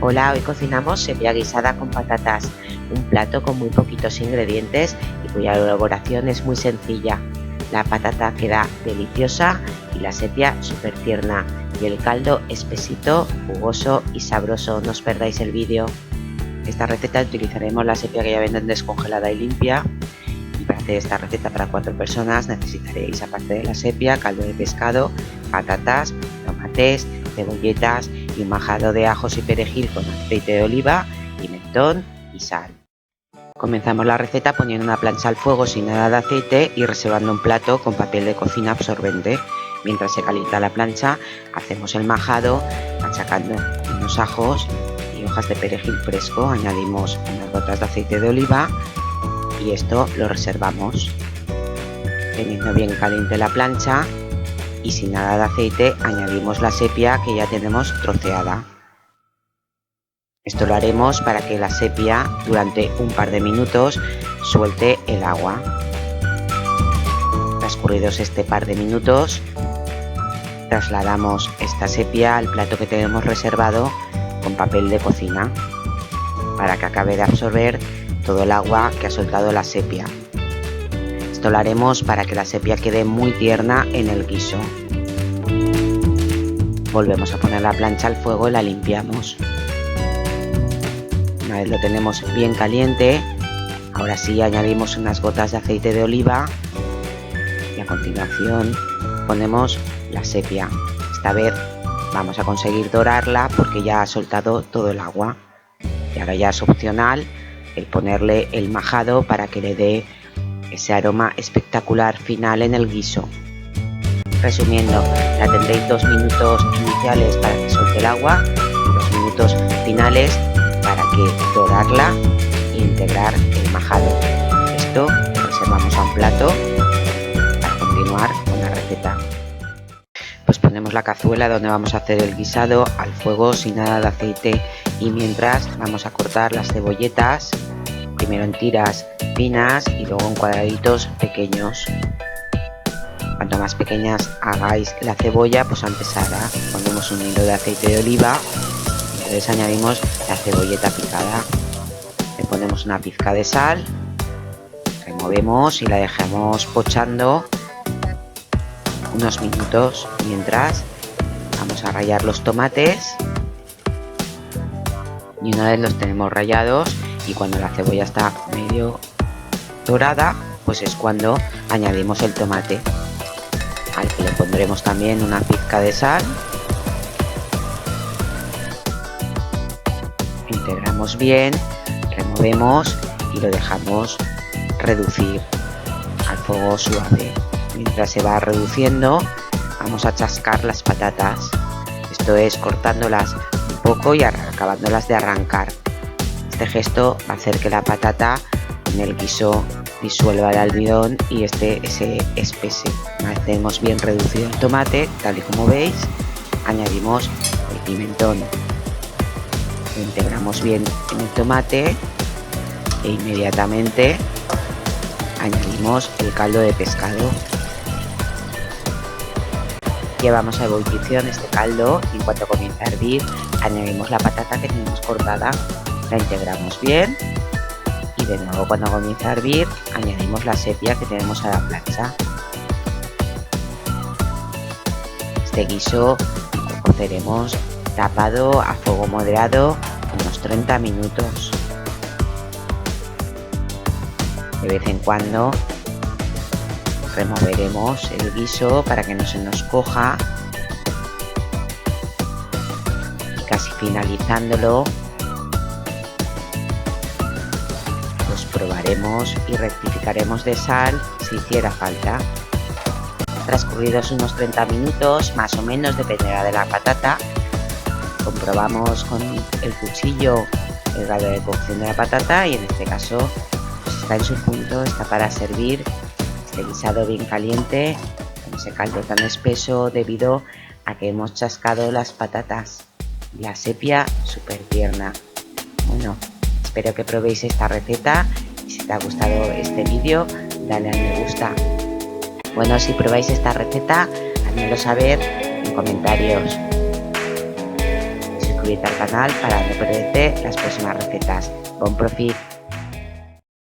Hola, hoy cocinamos sepia guisada con patatas, un plato con muy poquitos ingredientes y cuya elaboración es muy sencilla. La patata queda deliciosa y la sepia súper tierna y el caldo espesito, jugoso y sabroso. No os perdáis el vídeo. Esta receta utilizaremos la sepia que ya venden descongelada y limpia. Y para hacer esta receta para 4 personas necesitaréis, aparte de la sepia, caldo de pescado, patatas, tomates, cebolletas y un majado de ajos y perejil con aceite de oliva, pimentón y sal. Comenzamos la receta poniendo una plancha al fuego sin nada de aceite y reservando un plato con papel de cocina absorbente. Mientras se calienta la plancha, hacemos el majado machacando unos ajos y hojas de perejil fresco. Añadimos unas gotas de aceite de oliva y esto lo reservamos. Teniendo bien caliente la plancha y sin nada de aceite, añadimos la sepia que ya tenemos troceada. Esto lo haremos para que la sepia durante un par de minutos suelte el agua. Transcurridos este par de minutos, trasladamos esta sepia al plato que tenemos reservado con papel de cocina para que acabe de absorber todo el agua que ha soltado la sepia. Esto lo haremos para que la sepia quede muy tierna en el guiso. Volvemos a poner la plancha al fuego y la limpiamos. Una vez lo tenemos bien caliente, ahora sí añadimos unas gotas de aceite de oliva y a continuación ponemos la sepia. Esta vez vamos a conseguir dorarla porque ya ha soltado todo el agua. Y ahora ya es opcional el ponerle el majado para que le dé ese aroma espectacular final en el guiso. Resumiendo, la tendréis 2 minutos iniciales para que suelte el agua y 2 minutos finales para que dorarla e integrar el majado. Esto lo reservamos a un plato para continuar con la receta. Pues ponemos la cazuela donde vamos a hacer el guisado al fuego sin nada de aceite y mientras vamos a cortar las cebolletas, primero en tiras finas y luego en cuadraditos pequeños. Cuanto más pequeñas hagáis la cebolla, pues antes hará. Ponemos un hilo de aceite de oliva, entonces añadimos la cebolleta picada, le ponemos una pizca de sal, removemos y la dejamos pochando unos minutos. Mientras vamos a rallar los tomates y una vez los tenemos rallados y cuando la cebolla está medio dorada, pues es cuando añadimos el tomate, al que le pondremos también una pizca de sal. Integramos bien, removemos y lo dejamos reducir al fuego suave. Mientras se va reduciendo, vamos a chascar las patatas. Esto es cortándolas un poco y acabándolas de arrancar. Este gesto va a hacer que la patata en el guiso disuelva el almidón y se espese. Una vez tenemos bien reducido el tomate, tal y como veis, añadimos el pimentón. Lo integramos bien en el tomate e inmediatamente añadimos el caldo de pescado. Llevamos a ebullición este caldo y en cuanto comienza a hervir, añadimos la patata que tenemos cortada, la integramos bien y de nuevo cuando comienza a hervir añadimos la sepia que tenemos a la plancha. Este guiso lo coceremos tapado a fuego moderado unos 30 minutos. De vez en cuando removeremos el guiso para que no se nos coja y casi finalizándolo pues probaremos y rectificaremos de sal si hiciera falta. Transcurridos unos 30 minutos más o menos, dependerá de la patata, comprobamos con el cuchillo el grado de cocción de la patata y en este caso pues está en su punto, está para servir. Este guisado bien caliente, con ese caldo tan espeso debido a que hemos chascado las patatas y la sepia súper tierna. Bueno, espero que probéis esta receta y si te ha gustado este vídeo, dale al me gusta. Bueno, si probáis esta receta, házmelo saber en comentarios. Si suscribirte al canal para no perderte las próximas recetas. Bon profit.